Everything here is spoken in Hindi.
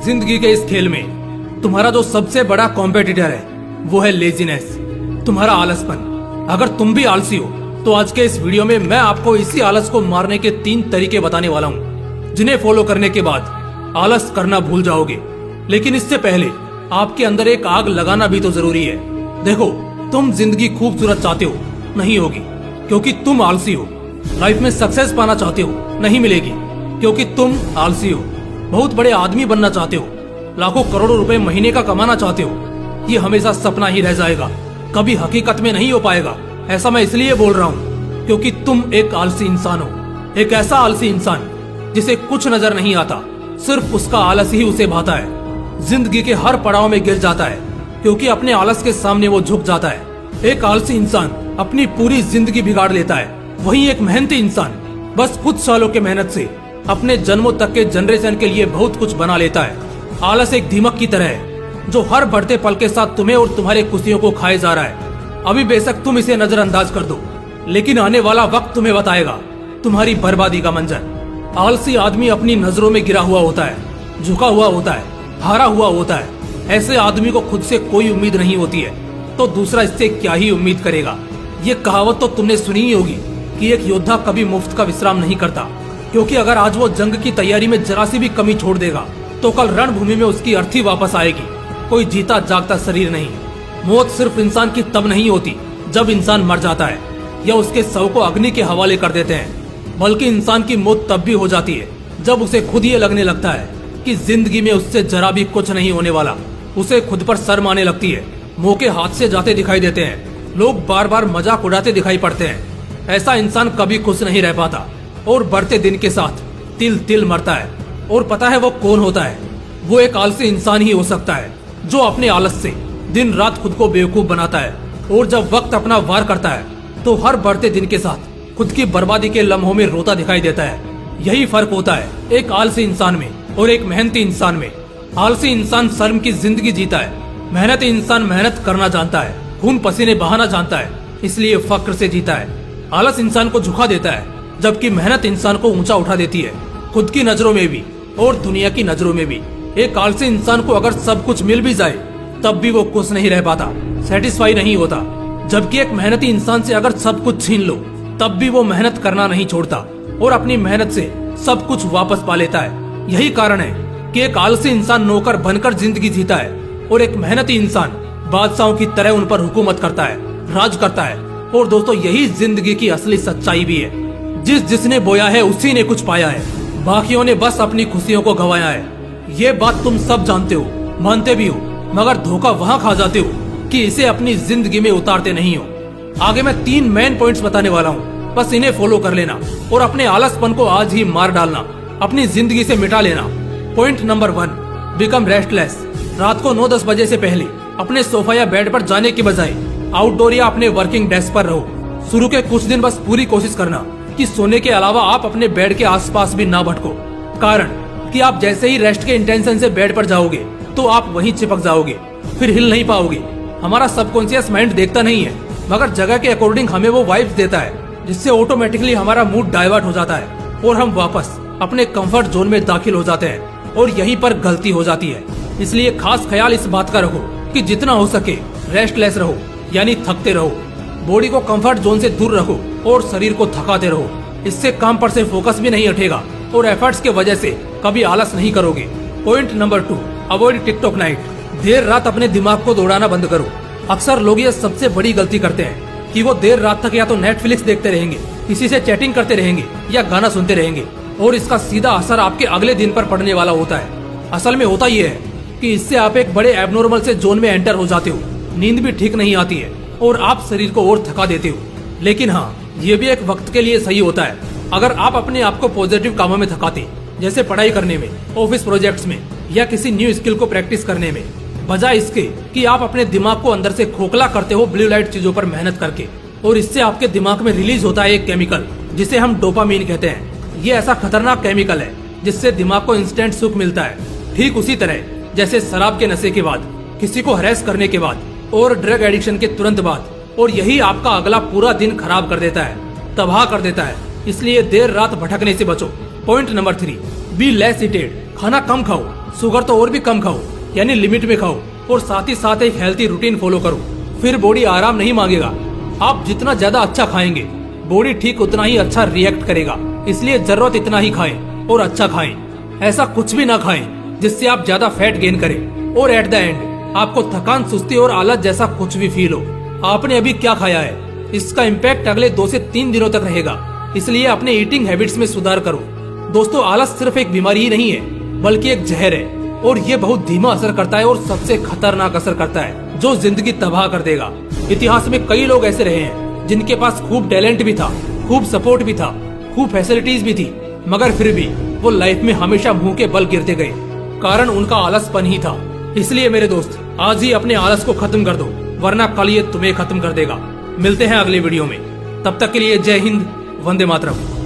जिंदगी के इस खेल में तुम्हारा जो सबसे बड़ा कॉम्पिटिटर है वो है लेजीनेस, तुम्हारा आलसपन। अगर तुम भी आलसी हो तो आज के इस वीडियो में मैं आपको इसी आलस को मारने के 3 तरीके बताने वाला हूँ, जिन्हें फॉलो करने के बाद आलस करना भूल जाओगे। लेकिन इससे पहले आपके अंदर एक आग लगाना भी तो जरूरी है। देखो, तुम जिंदगी खूबसूरत चाहते हो, नहीं होगी क्योंकि तुम आलसी हो। लाइफ में सक्सेस पाना चाहते हो, नहीं मिलेगी क्योंकि तुम आलसी हो। बहुत बड़े आदमी बनना चाहते हो, लाखों करोड़ों रुपए महीने का कमाना चाहते हो, ये हमेशा सपना ही रह जाएगा, कभी हकीकत में नहीं हो पाएगा। ऐसा मैं इसलिए बोल रहा हूँ क्योंकि तुम एक आलसी इंसान हो, एक ऐसा आलसी इंसान जिसे कुछ नजर नहीं आता, सिर्फ उसका आलस ही उसे भाता है। जिंदगी के हर पड़ाव में गिर जाता है क्योंकि अपने आलस के सामने वो झुक जाता है। एक आलसी इंसान अपनी पूरी जिंदगी बिगाड़ लेता है, वहीं एक मेहनती इंसान बस कुछ सालों के मेहनत से अपने जन्मों तक के जनरेशन के लिए बहुत कुछ बना लेता है। आलस एक दीमक की तरह है जो हर बढ़ते पल के साथ तुम्हें और तुम्हारे खुशियों को खाए जा रहा है। अभी बेशक तुम इसे नजरअंदाज कर दो, लेकिन आने वाला वक्त तुम्हें बताएगा तुम्हारी बर्बादी का मंजर। आलसी आदमी अपनी नजरों में गिरा हुआ होता है, झुका हुआ होता है, हारा हुआ होता है। ऐसे आदमी को खुद से कोई उम्मीद नहीं होती है तो दूसरा इससे क्या ही उम्मीद करेगा। ये कहावत तो तुमने सुनी ही होगी कि एक योद्धा कभी मुफ्त का विश्राम नहीं करता, क्योंकि अगर आज वो जंग की तैयारी में जरा सी भी कमी छोड़ देगा तो कल रणभूमि में उसकी अर्थी वापस आएगी। कोई जीता जागता शरीर नहीं। मौत सिर्फ इंसान की तब नहीं होती जब इंसान मर जाता है या उसके शव को अग्नि के हवाले कर देते हैं, बल्कि इंसान की मौत तब भी हो जाती है जब उसे खुद ये लगने लगता है कि जिंदगी में उससे जरा भी कुछ नहीं होने वाला। उसे खुद पर शर्म आने लगती है, मौके हाथ से जाते दिखाई देते हैं, लोग बार बार मजाक उड़ाते दिखाई पड़ते हैं। ऐसा इंसान कभी खुश नहीं रह पाता और बढ़ते दिन के साथ तिल तिल मरता है। और पता है वो कौन होता है? वो एक आलसी इंसान ही हो सकता है जो अपने आलस से दिन रात खुद को बेवकूफ बनाता है, और जब वक्त अपना वार करता है तो हर बढ़ते दिन के साथ खुद की बर्बादी के लम्हों में रोता दिखाई देता है। यही फर्क होता है एक आलसी इंसान में और एक मेहनती इंसान में। आलसी इंसान शर्म की जिंदगी जीता है, मेहनती इंसान मेहनत करना जानता है, खून पसीने बहाना जानता है, इसलिए फक्र से जीता है। आलस इंसान को झुका देता है जबकि मेहनत इंसान को ऊंचा उठा देती है, खुद की नजरों में भी और दुनिया की नजरों में भी। एक आलसी इंसान को अगर सब कुछ मिल भी जाए तब भी वो खुश नहीं रह पाता, सेटिस्फाई नहीं होता। जबकि एक मेहनती इंसान से अगर सब कुछ छीन लो तब भी वो मेहनत करना नहीं छोड़ता और अपनी मेहनत से सब कुछ वापस पा लेता है। यही कारण है कि एक आलसी इंसान नौकर बनकर जिंदगी जीता है और एक मेहनती इंसान बादशाहों की तरह उन पर हुकूमत करता है, राज करता है। और दोस्तों, यही जिंदगी की असली सच्चाई भी है। जिसने बोया है उसी ने कुछ पाया है, बाकियों ने बस अपनी खुशियों को गंवाया है। ये बात तुम सब जानते हो, मानते भी हो, मगर धोखा वहाँ खा जाते हो कि इसे अपनी जिंदगी में उतारते नहीं हो। आगे मैं 3 मेन पॉइंट्स बताने वाला हूँ, बस इन्हें फॉलो कर लेना और अपने आलसपन को आज ही मार डालना, अपनी जिंदगी से मिटा लेना। Point number 1, become restless. रात को 9-10 बजे से पहले अपने सोफा या बेड पर जाने की बजाय आउटडोर या अपने वर्किंग डेस्क पर रहो। शुरू के कुछ दिन बस पूरी कोशिश करना कि सोने के अलावा आप अपने बेड के आसपास भी ना भटको। कारण कि आप जैसे ही रेस्ट के इंटेंशन से बेड पर जाओगे तो आप वहीं चिपक जाओगे, फिर हिल नहीं पाओगे। हमारा सबकॉन्शियस माइंड देखता नहीं है, मगर जगह के अकॉर्डिंग हमें वो वाइब्स देता है, जिससे ऑटोमेटिकली हमारा मूड डाइवर्ट हो जाता है और हम वापस अपने कंफर्ट जोन में दाखिल हो जाते हैं, और यहीं पर गलती हो जाती है। इसलिए खास ख्याल इस बात का रखो कि जितना हो सके रेस्टलेस रहो, यानी थकते रहो। बॉडी को कंफर्ट जोन से दूर रखो और शरीर को थकाते रहो। इससे काम पर से फोकस भी नहीं हटेगा और एफर्ट्स के वजह से कभी आलस नहीं करोगे। Point number 2, avoid TikTok night. देर रात अपने दिमाग को दौड़ाना बंद करो। अक्सर लोग ये सबसे बड़ी गलती करते हैं कि वो देर रात तक या तो नेटफ्लिक्स देखते रहेंगे, किसी से चैटिंग करते रहेंगे या गाना सुनते रहेंगे, और इसका सीधा असर आपके अगले दिन पर पड़ने वाला होता है। असल में होता ये है कि इससे आप एक बड़े एबनॉर्मल से जोन में एंटर हो जाते हो, नींद भी ठीक नहीं आती है और आप शरीर को और थका देते हो। लेकिन हाँ, ये भी एक वक्त के लिए सही होता है। अगर आप अपने आप को पॉजिटिव कामों में थकाते, जैसे पढ़ाई करने में, ऑफिस प्रोजेक्ट्स में या किसी न्यू स्किल को प्रैक्टिस करने में, बजाय इसके कि आप अपने दिमाग को अंदर से खोखला करते हो ब्लू लाइट चीजों पर मेहनत करके, और इससे आपके दिमाग में रिलीज होता है एक केमिकल जिसे हम डोपामीन कहते हैं। ये ऐसा खतरनाक केमिकल है जिससे दिमाग को इंस्टेंट सुख मिलता है, ठीक उसी तरह जैसे शराब के नशे के बाद, किसी को हरेस करने के बाद और ड्रग एडिक्शन के तुरंत बाद। और यही आपका अगला पूरा दिन खराब कर देता है, तबाह कर देता है। इसलिए देर रात भटकने से बचो। Point number 3, be less eated. खाना कम खाओ, शुगर तो और भी कम खाओ, यानी लिमिट में खाओ, और साथ ही साथ एक हेल्थी रूटीन फॉलो करो। फिर बॉडी आराम नहीं मांगेगा। आप जितना ज्यादा अच्छा खाएंगे, बॉडी ठीक उतना ही अच्छा रिएक्ट करेगा। इसलिए जरूरत इतना ही खाएं और अच्छा खाएं। ऐसा कुछ भी ना खाएं जिससे आप ज्यादा फैट गेन करें और एट द एंड आपको थकान, सुस्ती और आलस जैसा कुछ भी फील हो। आपने अभी क्या खाया है, इसका इम्पैक्ट अगले 2 से 3 दिनों तक रहेगा। इसलिए अपने ईटिंग हैबिट्स में सुधार करो। दोस्तों, आलस सिर्फ एक बीमारी ही नहीं है, बल्कि एक जहर है, और ये बहुत धीमा असर करता है और सबसे खतरनाक असर करता है, जो जिंदगी तबाह कर देगा। इतिहास में कई लोग ऐसे रहे हैं जिनके पास खूब टैलेंट भी था, खूब सपोर्ट भी था, खूब फैसिलिटीज भी थी, मगर फिर भी वो लाइफ में हमेशा मुंह के बल गिरते गए। कारण उनका आलसपन ही था। इसलिए मेरे दोस्त, आज ही अपने आलस को खत्म कर दो, वरना कल ये तुम्हें खत्म कर देगा। मिलते हैं अगले वीडियो में। तब तक के लिए जय हिंद, वंदे मातरम।